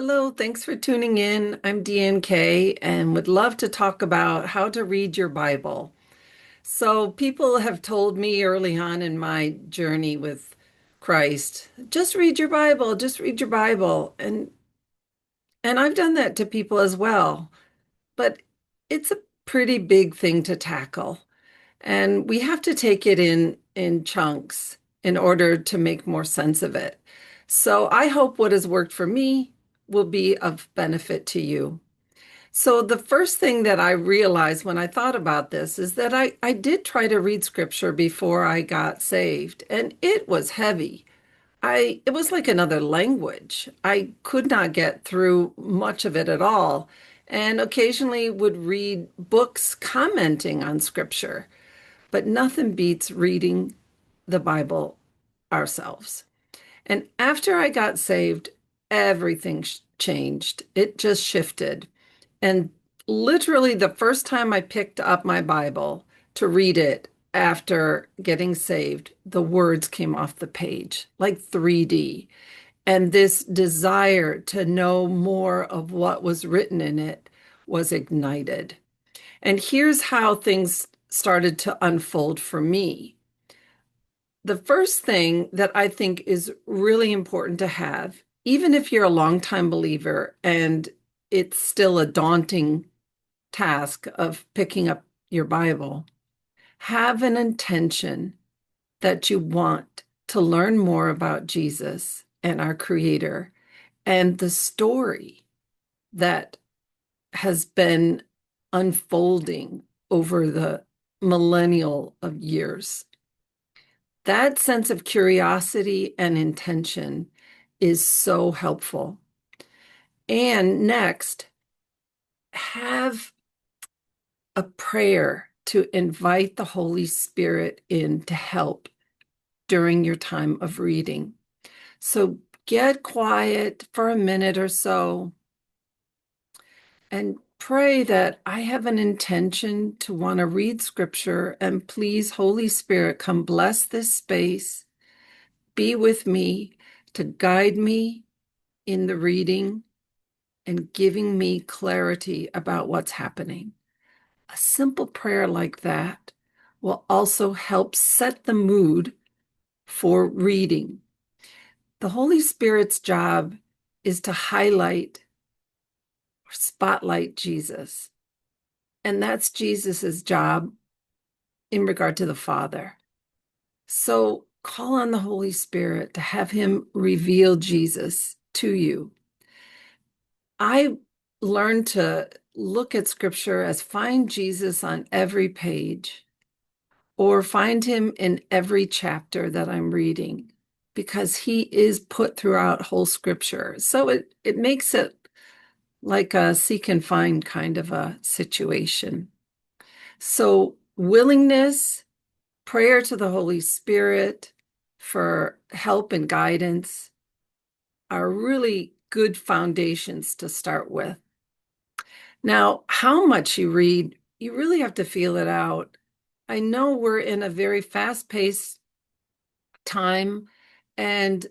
Hello, thanks for tuning in. I'm Deanne Kaye and would love to talk about how to read your Bible. So, people have told me early on in my journey with Christ, just read your Bible, just read your Bible. And I've done that to people as well. But it's a pretty big thing to tackle, and we have to take it in chunks in order to make more sense of it. So, I hope what has worked for me will be of benefit to you. So the first thing that I realized when I thought about this is that I did try to read scripture before I got saved, and it was heavy. It was like another language. I could not get through much of it at all, and occasionally would read books commenting on scripture, but nothing beats reading the Bible ourselves. And after I got saved, everything changed. It just shifted. And literally, the first time I picked up my Bible to read it after getting saved, the words came off the page like 3D. And this desire to know more of what was written in it was ignited. And here's how things started to unfold for me. The first thing that I think is really important to have, even if you're a longtime believer and it's still a daunting task of picking up your Bible, have an intention that you want to learn more about Jesus and our Creator and the story that has been unfolding over the millennial of years. That sense of curiosity and intention is so helpful. And next, have a prayer to invite the Holy Spirit in to help during your time of reading. So get quiet for a minute or so and pray that I have an intention to want to read scripture, and please, Holy Spirit, come bless this space. Be with me to guide me in the reading and giving me clarity about what's happening. A simple prayer like that will also help set the mood for reading. The Holy Spirit's job is to highlight or spotlight Jesus, and that's Jesus's job in regard to the Father. So call on the Holy Spirit to have him reveal Jesus to you. I learned to look at scripture as find Jesus on every page or find him in every chapter that I'm reading, because he is put throughout whole scripture. So it makes it like a seek and find kind of a situation. So willingness, prayer to the Holy Spirit for help and guidance are really good foundations to start with. Now, how much you read, you really have to feel it out. I know we're in a very fast-paced time and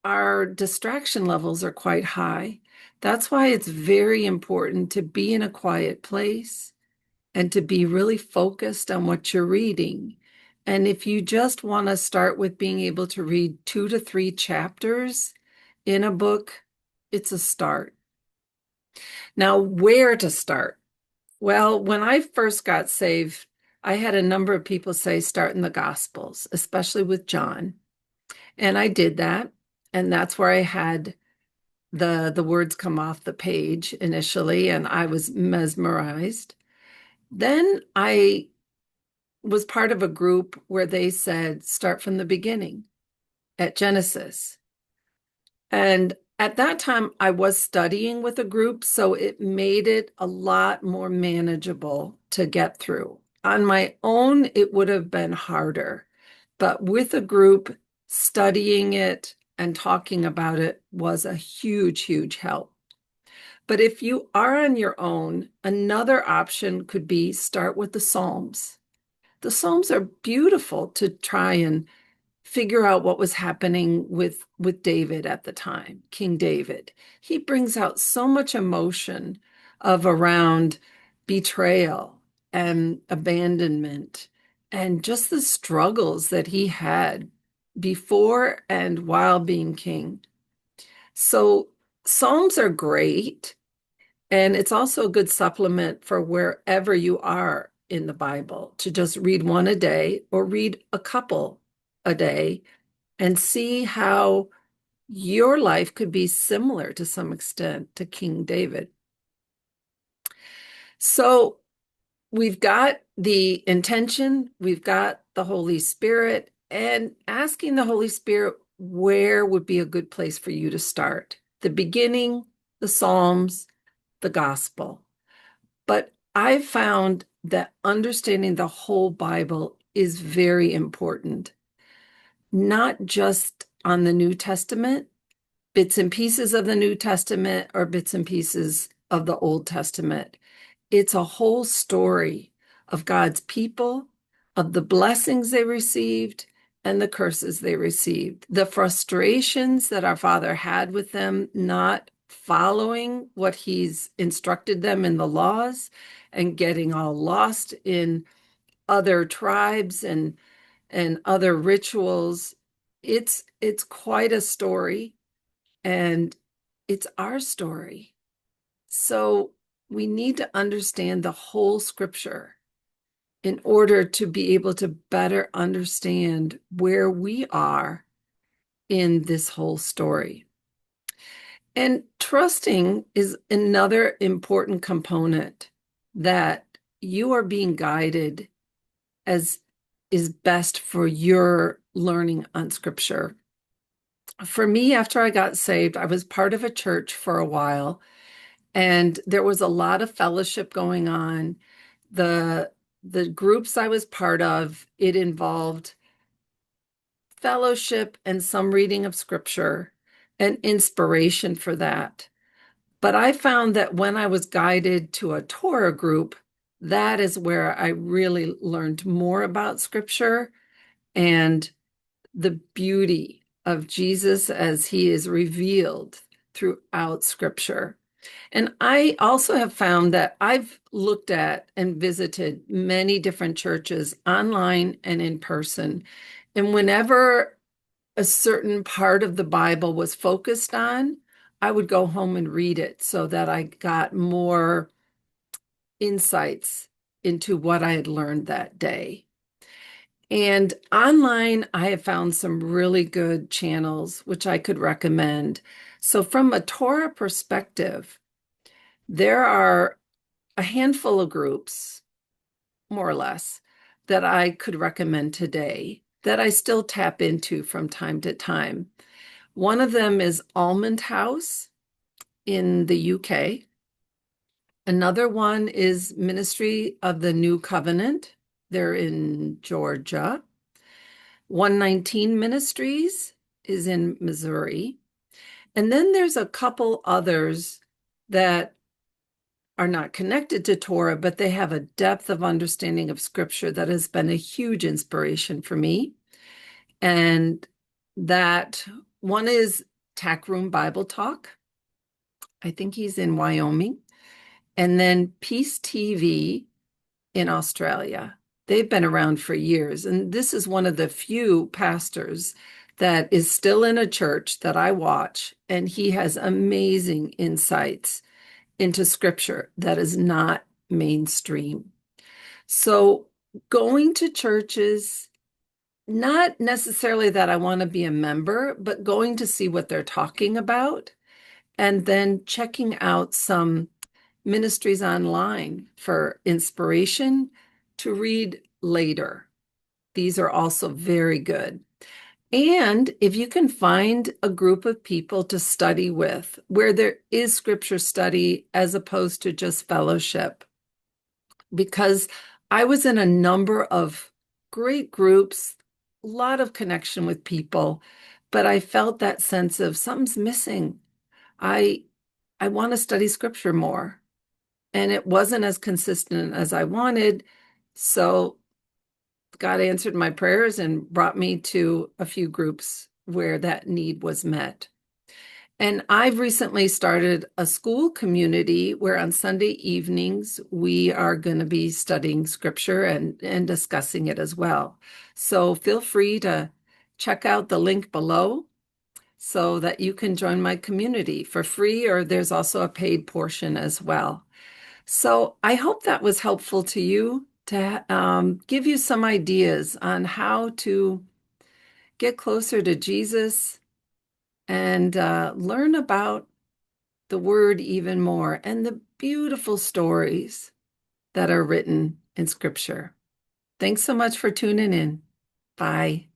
our distraction levels are quite high. That's why it's very important to be in a quiet place and to be really focused on what you're reading. And if you just want to start with being able to read 2 to 3 chapters in a book, it's a start. Now, where to start? Well, when I first got saved, I had a number of people say start in the Gospels, especially with John. And I did that. And that's where I had the words come off the page initially, and I was mesmerized. Then I was part of a group where they said start from the beginning at Genesis. And at that time, I was studying with a group, so it made it a lot more manageable to get through. On my own, it would have been harder, but with a group, studying it and talking about it was a huge, huge help. But if you are on your own, another option could be start with the Psalms. The Psalms are beautiful to try and figure out what was happening with David at the time, King David. He brings out so much emotion of around betrayal and abandonment and just the struggles that he had before and while being king. So Psalms are great, and it's also a good supplement for wherever you are in the Bible to just read one a day or read a couple a day and see how your life could be similar to some extent to King David. So we've got the intention, we've got the Holy Spirit, and asking the Holy Spirit where would be a good place for you to start. The beginning, the Psalms, the gospel. But I've found that understanding the whole Bible is very important, not just on the New Testament, bits and pieces of the New Testament or bits and pieces of the Old Testament. It's a whole story of God's people, of the blessings they received and the curses they received, the frustrations that our Father had with them not following what He's instructed them in the laws and getting all lost in other tribes and other rituals. It's quite a story, and it's our story. So we need to understand the whole scripture in order to be able to better understand where we are in this whole story. And trusting is another important component, that you are being guided as is best for your learning on scripture. For me, after I got saved, I was part of a church for a while, and there was a lot of fellowship going on. The groups I was part of, it involved fellowship and some reading of scripture and inspiration for that. But I found that when I was guided to a Torah group, that is where I really learned more about scripture and the beauty of Jesus as he is revealed throughout scripture. And I also have found that I've looked at and visited many different churches online and in person. And whenever a certain part of the Bible was focused on, I would go home and read it so that I got more insights into what I had learned that day. And online, I have found some really good channels which I could recommend. So, from a Torah perspective, there are a handful of groups, more or less, that I could recommend today that I still tap into from time to time. One of them is Almond House in the UK. Another one is Ministry of the New Covenant. They're in Georgia. 119 Ministries is in Missouri. And then there's a couple others that are not connected to Torah, but they have a depth of understanding of scripture that has been a huge inspiration for me. And that one is Tack Room Bible Talk. I think he's in Wyoming. And then Peace TV in Australia. They've been around for years. And this is one of the few pastors that is still in a church that I watch. And he has amazing insights into scripture that is not mainstream. So going to churches, not necessarily that I want to be a member, but going to see what they're talking about, and then checking out some ministries online for inspiration to read later. These are also very good. And if you can find a group of people to study with where there is scripture study as opposed to just fellowship, because I was in a number of great groups, a lot of connection with people, but I felt that sense of something's missing. I I want to study scripture more, and it wasn't as consistent as I wanted. So God answered my prayers and brought me to a few groups where that need was met. And I've recently started a school community where on Sunday evenings we are going to be studying scripture and discussing it as well. So feel free to check out the link below so that you can join my community for free, or there's also a paid portion as well. So I hope that was helpful to you to give you some ideas on how to get closer to Jesus and learn about the word even more and the beautiful stories that are written in scripture. Thanks so much for tuning in. Bye.